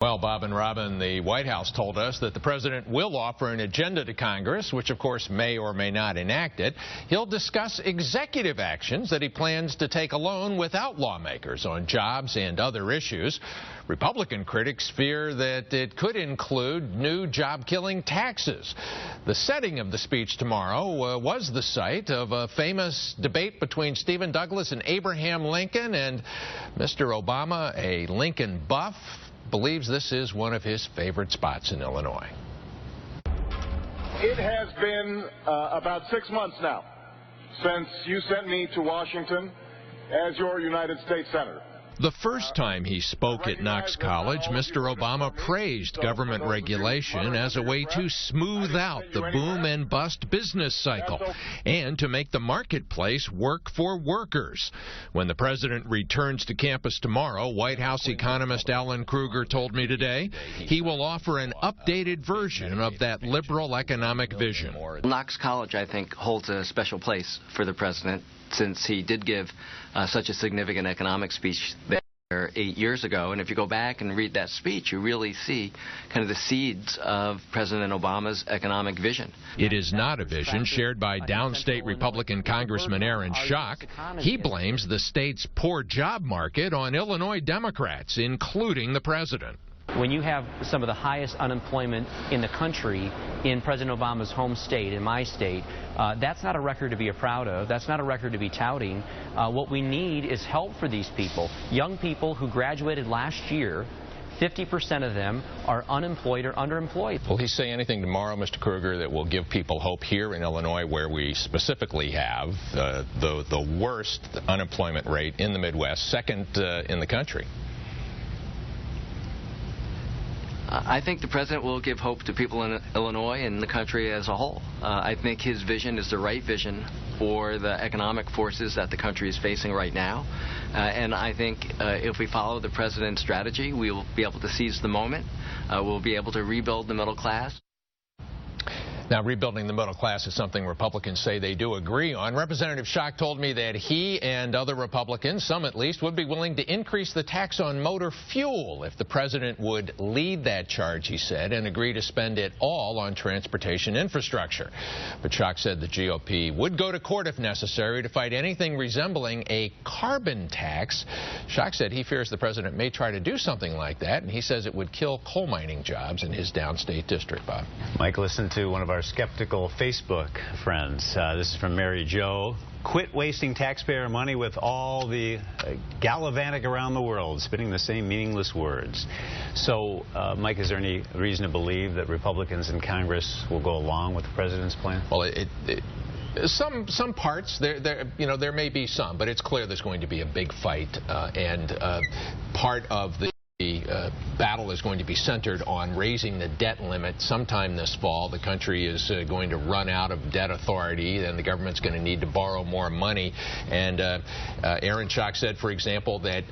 Well, Bob and Robin, the White House told us that the president will offer an agenda to Congress, which of course may or may not enact it. He'll discuss executive actions that he plans to take alone without lawmakers on jobs and other issues. Republican critics fear that it could include new job-killing taxes. The setting of the speech tomorrow was the site of a famous debate between Stephen Douglas and Abraham Lincoln, and Mr. Obama, a Lincoln buff, believes this is one of his favorite spots in Illinois. It has been about 6 months now since you sent me to Washington as your United States Senator. The first time he spoke at Knox College, Mr. Obama praised government regulation as a way to smooth out the boom and bust business cycle and to make the marketplace work for workers. When the president returns to campus tomorrow, White House economist Alan Krueger told me today he will offer an updated version of that liberal economic vision. Knox College, I think, holds a special place for the president, since he did give such a significant economic speech there 8 years ago. And if you go back and read that speech, you really see kind of the seeds of President Obama's economic vision. It is not a vision shared by downstate Republican Congressman Aaron Schock. He blames the state's poor job market on Illinois Democrats, including the president. When you have some of the highest unemployment in the country in President Obama's home state, in my state, that's not a record to be proud of. That's not a record to be touting. What we need is help for these people. Young people who graduated last year, 50% of them are unemployed or underemployed. Will he say anything tomorrow, Mr. Krueger, that will give people hope here in Illinois, where we specifically have the worst unemployment rate in the Midwest, second in the country? I think the president will give hope to people in Illinois and the country as a whole. I think his vision is the right vision for the economic forces that the country is facing right now. And I think if we follow the president's strategy, we will be able to seize the moment. We'll be able to rebuild the middle class. Now, rebuilding the middle class is something Republicans say they do agree on. Representative Schock told me that he and other Republicans, some at least, would be willing to increase the tax on motor fuel if the president would lead that charge, he said, and agree to spend it all on transportation infrastructure. But Schock said the GOP would go to court if necessary to fight anything resembling a carbon tax. Schock said he fears the president may try to do something like that, and he says it would kill coal mining jobs in his downstate district. Bob. Mike, listen to one of our skeptical Facebook friends. This is from Mary Jo. Quit wasting taxpayer money with all the gallivanting around the world, spitting the same meaningless words. So, Mike, is there any reason to believe that Republicans in Congress will go along with the president's plan? Well, some parts, there may be some, but it's clear there's going to be a big fight, and part of the battle is going to be centered on raising the debt limit sometime this fall. The country is going to run out of debt authority, and the government's going to need to borrow more money. And Aaron Schock said, for example, that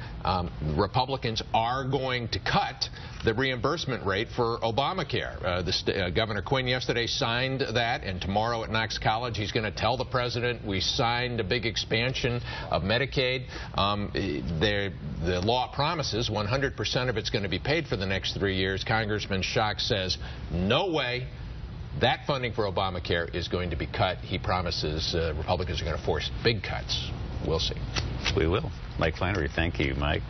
Republicans are going to cut the reimbursement rate for Obamacare. Governor Quinn yesterday signed that, and tomorrow at Knox College he's going to tell the president we signed a big expansion of Medicaid. The law promises 100% of it's going to be paid for the next 3 years. Congressman Schock says no way that funding for Obamacare is going to be cut. He promises Republicans are going to force big cuts. We'll see. We will. Mike Flannery, thank you, Mike.